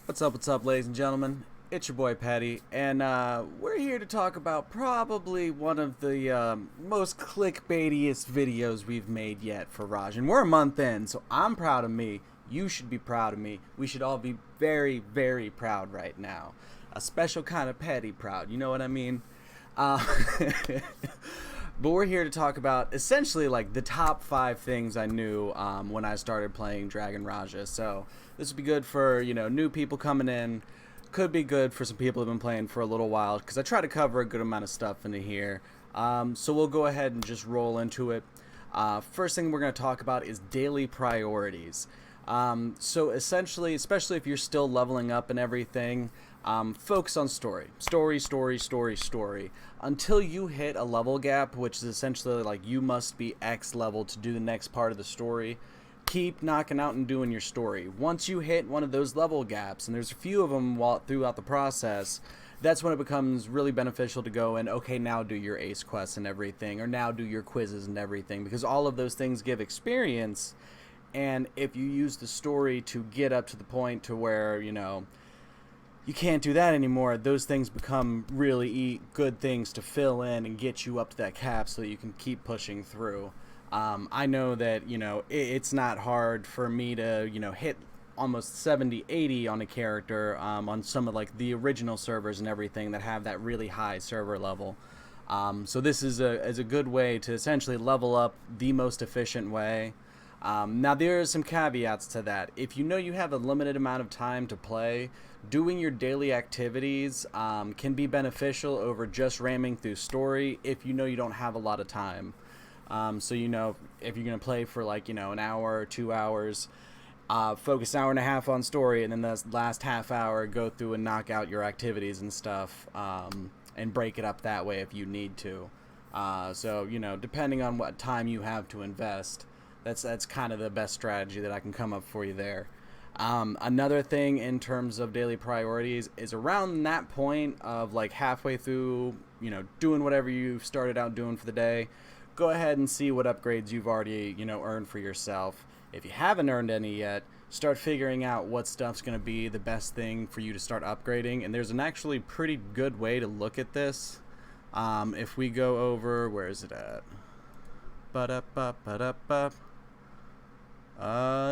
What's up, ladies and gentlemen? It's your boy Patty, and we're here to talk about probably one of the most clickbaitiest videos we've made yet for Raj. And we're a month in, so I'm proud of me. You should be proud of me. We should all be very, very proud right now. A special kind of petty proud, you know what I mean? Uh, but we're here to talk about essentially like the top 5 things I knew when I started playing Dragon Raja. So this would be good for new people coming in. Could be good for some people who've been playing for a little while because I try to cover a good amount of stuff into here. So we'll go ahead and just roll into it. First thing we're going to talk about is daily priorities. So essentially, especially if you're still leveling up and everything, focus on story. Story. Until you hit a level gap, which is essentially like you must be X level to do the next part of the story, keep knocking out and doing your story. Once you hit one of those level gaps, and there's a few of them throughout the process, that's when it becomes really beneficial to go and, okay, now do your ace quests and everything, or now do your quizzes and everything, because all of those things give experience. And if you use the story to get up to the point to where, you can't do that anymore, those things become really good things to fill in and get you up to that cap so that you can keep pushing through. I know that, it's not hard for me to, hit almost 70, 80 on a character on some of like the original servers and everything that have that really high server level. So this is a good way to essentially level up the most efficient way. Now there are some caveats to that. If you know you have a limited amount of time to play, doing your daily activities can be beneficial over just ramming through story if you know you don't have a lot of time. So if you're going to play for like, an hour or 2 hours, focus an hour and a half on story, and then the last half hour go through and knock out your activities and stuff, and break it up that way if you need to. So depending on what time you have to invest, that's kind of the best strategy that I can come up for you there. Another thing in terms of daily priorities is around that point of like halfway through, doing whatever you started out doing for the day, go ahead and see what upgrades you've already, earned for yourself. If you haven't earned any yet, start figuring out what stuff's going to be the best thing for you to start upgrading. And there's an actually pretty good way to look at this. If we go over, where is it at? Ba-da-ba-ba-da-ba.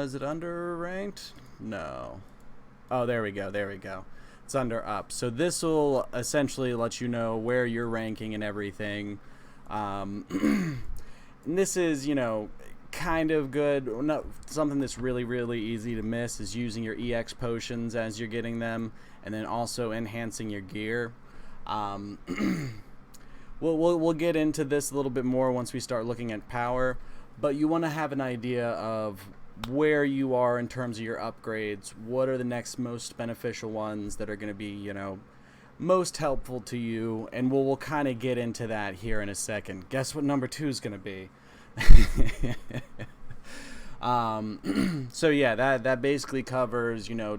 Is it under ranked? No. Oh, there we go. It's under up. So this will essentially let you know where you're ranking and everything. And this is, kind of good. No, something that's really, really easy to miss is using your EX potions as you're getting them, and then also enhancing your gear. We'll get into this a little bit more once we start looking at power, but you want to have an idea of where you are in terms of your upgrades. What are the next most beneficial ones that are going to be, most helpful to you, and we'll kind of get into that here in a second. Guess what number 2 is going to be? So yeah, that basically covers, your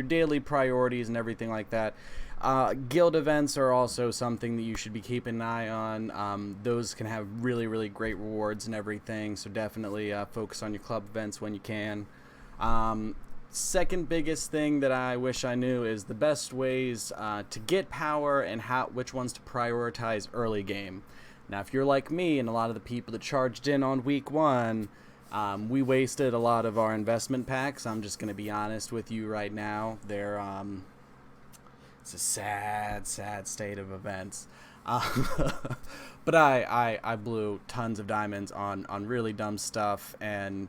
daily priorities and everything like that. Guild events are also something that you should be keeping an eye on. Those can have really, really great rewards and everything, so definitely focus on your club events when you can. Second biggest thing that I wish I knew is the best ways to get power and which ones to prioritize early game. Now, if you're like me and a lot of the people that charged in on week 1, we wasted a lot of our investment packs. I'm just going to be honest with you right now. It's a sad state of events. But I blew tons of diamonds on really dumb stuff, and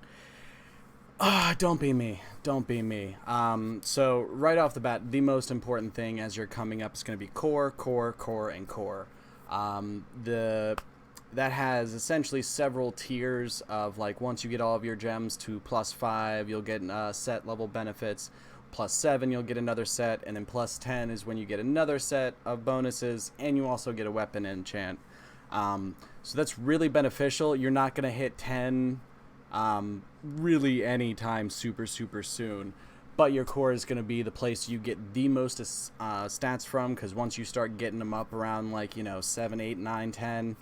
don't be me. So right off the bat, the most important thing as you're coming up is going to be core, and core. That has essentially several tiers of, like, once you get all of your gems to +5, you'll get set level benefits. +7, you'll get another set, and then +10 is when you get another set of bonuses, and you also get a weapon enchant. So that's really beneficial. You're not going to hit 10 really anytime super soon, but your core is going to be the place you get the most stats from, because once you start getting them up around, like, 7, 8, 9, 10,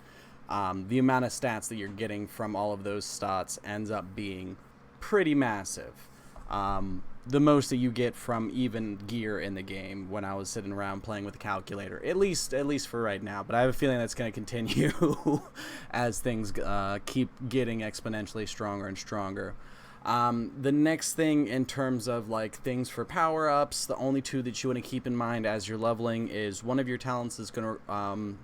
the amount of stats that you're getting from all of those stats ends up being pretty massive. the most that you get from even gear in the game when I was sitting around playing with a calculator. At least for right now. But I have a feeling that's going to continue as things keep getting exponentially stronger and stronger. The next thing in terms of like things for power-ups, the only two that you want to keep in mind as you're leveling is one of your talents is going to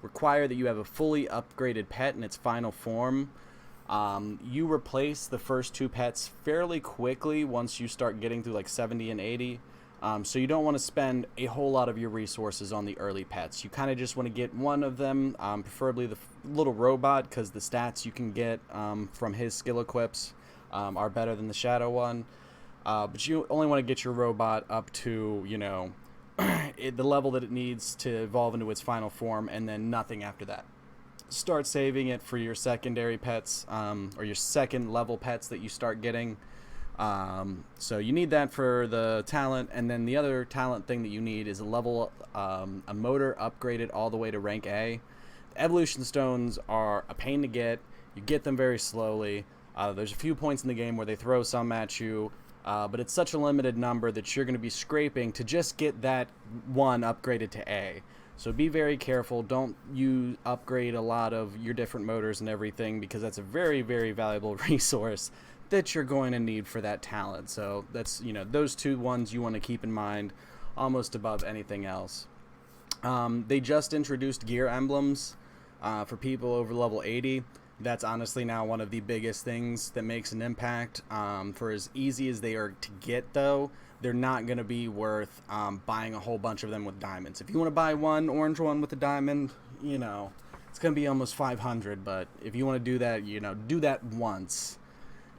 require that you have a fully upgraded pet in its final form. You replace the first two pets fairly quickly once you start getting through like 70 and 80. So you don't want to spend a whole lot of your resources on the early pets. You kind of just want to get one of them, preferably the little robot, because the stats you can get from his skill equips are better than the shadow one. But you only want to get your robot up to, you know, the level that it needs to evolve into its final form, and then nothing after that. Start saving it for your secondary pets, or your second level pets that you start getting. So you need that for the talent, and then the other talent thing that you need is a motor upgraded all the way to rank A. Evolution stones are a pain to get. You get them very slowly. There's a few points in the game where they throw some at you, but it's such a limited number that you're going to be scraping to just get that one upgraded to A. So be very careful. Don't you upgrade a lot of your different motors and everything, because that's a very, very valuable resource that you're going to need for that talent. So that's, you know, those two ones you want to keep in mind almost above anything else. They just introduced gear emblems for people over level 80. That's honestly now one of the biggest things that makes an impact. For as easy as they are to get, though, they're not going to be worth buying a whole bunch of them with diamonds. If you want to buy one orange one with a diamond, you know, it's going to be almost 500. But if you want to do that, you know, do that once.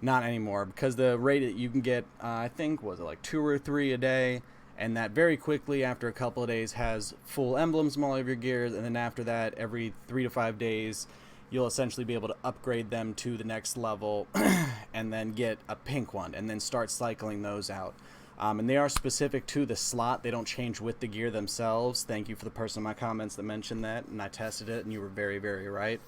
Not anymore, because the rate that you can get, I think, was it like 2 or 3 a day, and that very quickly after a couple of days has full emblems from all of your gears, and then after that, every 3 to 5 days, you'll essentially be able to upgrade them to the next level and then get a pink one and then start cycling those out. And they are specific to the slot. They don't change with the gear themselves. Thank you for the person in my comments that mentioned that, and I tested it, and you were very, very right.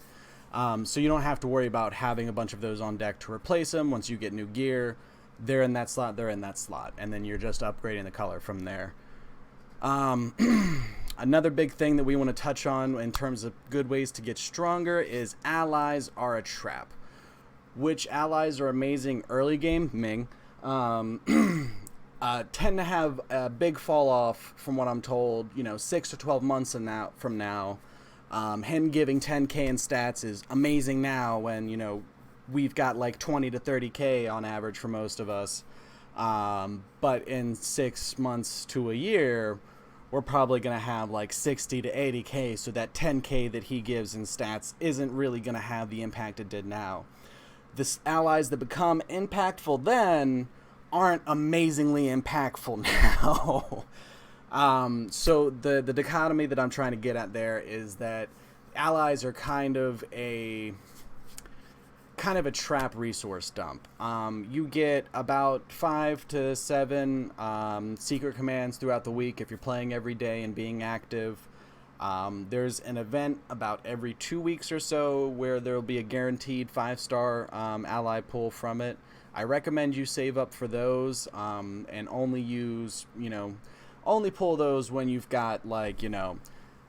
So you don't have to worry about having a bunch of those on deck to replace them. Once you get new gear, they're in that slot, and then you're just upgrading the color from there. Another big thing that we want to touch on in terms of good ways to get stronger is allies are a trap. Which allies are amazing early game, Ming, tend to have a big fall off from what I'm told, you know, 6 to 12 months from now. Him giving 10k in stats is amazing now when, you know, we've got like 20 to 30k on average for most of us. But in 6 months to a year, we're probably going to have like 60 to 80k, so that 10k that he gives in stats isn't really going to have the impact it did now. The allies that become impactful then aren't amazingly impactful now. So the dichotomy that I'm trying to get at there is that allies are kind of a trap resource dump. You get about 5 to 7 secret commands throughout the week if you're playing every day and being active. There's an event about every 2 weeks or so where there will be a guaranteed 5-star ally pull from it. I recommend you save up for those and only use, you know, only pull those when you've got like, you know,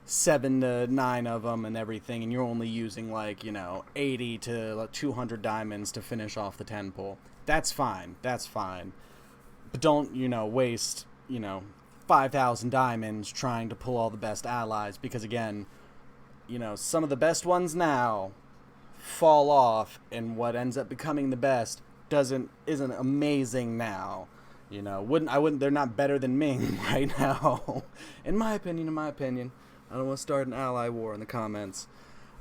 7 to 9 of them and everything, and you're only using like, you know, 80 to 200 diamonds to finish off the 10 pull. That's fine. But don't, you know, waste, you know, 5,000 diamonds trying to pull all the best allies, because again, you know, some of the best ones now fall off, and what ends up becoming the best isn't amazing now. You know, they're not better than Ming right now. in my opinion. I don't want to start an ally war in the comments.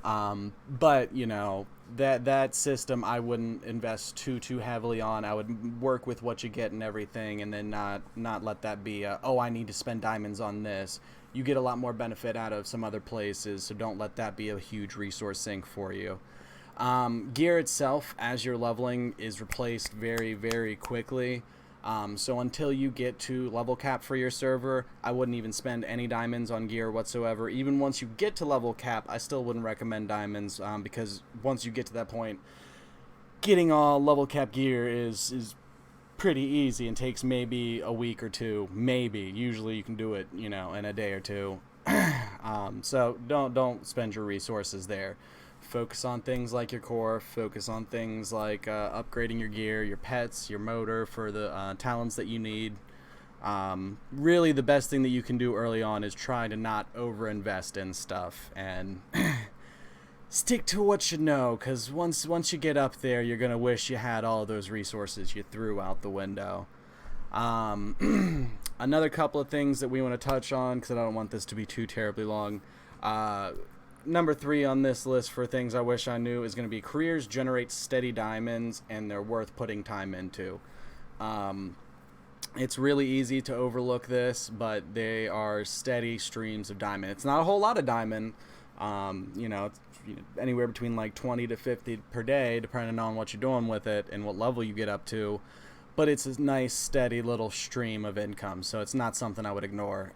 But, you know, that system I wouldn't invest too heavily on. I would work with what you get and everything, and then not let that be I need to spend diamonds on this. You get a lot more benefit out of some other places, so don't let that be a huge resource sink for you. Gear itself, as you're leveling, is replaced very, very quickly. So until you get to level cap for your server, I wouldn't even spend any diamonds on gear whatsoever. Even once you get to level cap, I still wouldn't recommend diamonds, because once you get to that point, getting all level cap gear is pretty easy and takes maybe a week or two, maybe. Usually you can do it, in a day or two. So don't spend your resources there. Focus on things like your core. Focus on things like upgrading your gear, your pets, your motor for the talents that you need. Really, the best thing that you can do early on is try to not overinvest in stuff and stick to what you know, because once you get up there, you're gonna wish you had all those resources you threw out the window. Another couple of things that we want to touch on, because I don't want this to be too terribly long. Number 3 on this list for things I wish I knew is going to be Couriers generate steady diamonds, and they're worth putting time into. It's really easy to overlook this, but they are steady streams of diamond. It's not a whole lot of diamond. It's anywhere between like 20 to 50 per day, depending on what you're doing with it and what level you get up to. But it's a nice, steady little stream of income, so it's not something I would ignore.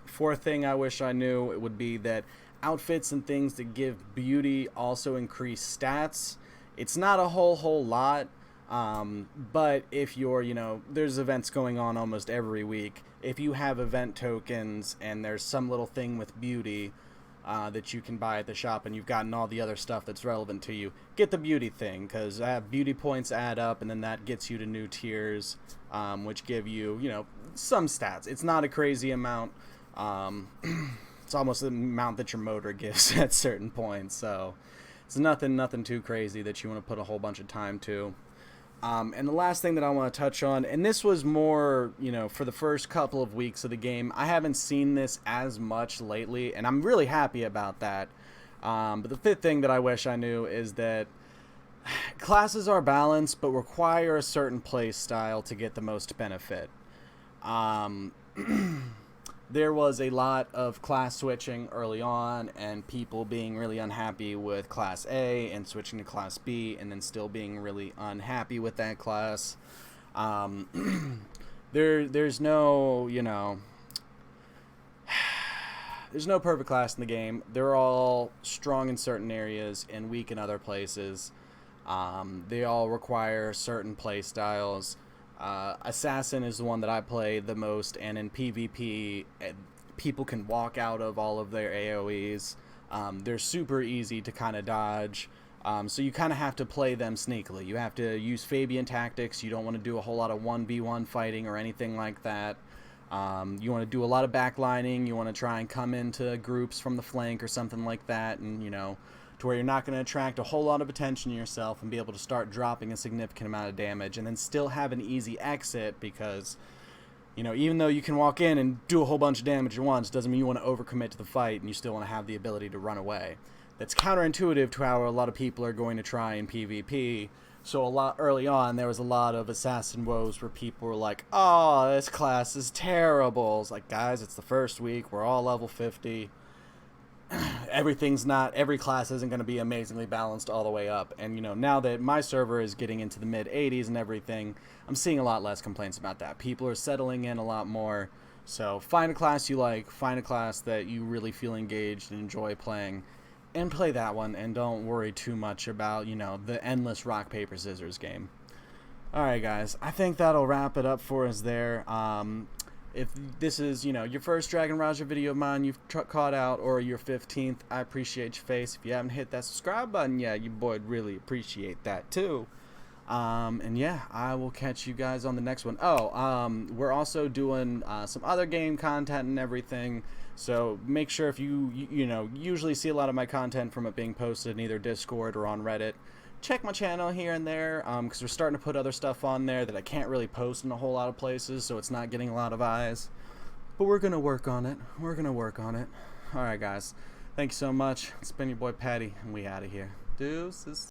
Fourth thing I wish I knew would be that outfits and things that give beauty also increase stats. It's not a whole lot, but if you're, there's events going on almost every week. If you have event tokens and there's some little thing with beauty that you can buy at the shop, and you've gotten all the other stuff that's relevant to you, get the beauty thing, because beauty points add up, and then that gets you to new tiers, which give you, some stats. It's not a crazy amount. It's almost the amount that your motor gives at certain points, so it's nothing too crazy that you want to put a whole bunch of time to. And the last thing that I want to touch on, and this was more, for the first couple of weeks of the game. I haven't seen this as much lately, and I'm really happy about that. But the fifth thing that I wish I knew is that classes are balanced, but require a certain play style to get the most benefit. There was a lot of class switching early on, and people being really unhappy with Class A and switching to Class B, and then still being really unhappy with that class. There's no, there's no perfect class in the game. They're all strong in certain areas and weak in other places. They all require certain play styles. Assassin is the one that I play the most, and in PvP, people can walk out of all of their AoEs. They're super easy to kind of dodge, so you kind of have to play them sneakily. You have to use Fabian tactics. You don't want to do a whole lot of 1v1 fighting or anything like that. You want to do a lot of backlining. You want to try and come into groups from the flank or something like that, and to where you're not going to attract a whole lot of attention to yourself and be able to start dropping a significant amount of damage, and then still have an easy exit, because even though you can walk in and do a whole bunch of damage at once, doesn't mean you want to overcommit to the fight, and you still want to have the ability to run away. That's counterintuitive to how a lot of people are going to try in PvP. So a lot early on, there was a lot of assassin woes where people were like, "Oh, this class is terrible." It's like, guys, it's the first week. We're all level 50. Every class isn't going to be amazingly balanced all the way up. And now that my server is getting into the mid 80s and everything, I'm seeing a lot less complaints about that. People are settling in a lot more. So find a class you like, find a class that you really feel engaged and enjoy playing, and play that one, and don't worry too much about the endless rock paper scissors game. Alright guys, I think that'll wrap it up for us there. If this is, your first Dragon Raja video of mine you've caught out, or your 15th, I appreciate your face. If you haven't hit that subscribe button yet, your boy would really appreciate that too. And yeah, I will catch you guys on the next one. We're also doing some other game content and everything, so make sure, if you usually see a lot of my content from it being posted in either Discord or on Reddit, check my channel here and there, because we're starting to put other stuff on there that I can't really post in a whole lot of places, so it's not getting a lot of eyes. But we're going to work on it. Alright guys, thank you so much. It's been your boy Patty, and we out of here. Deuces.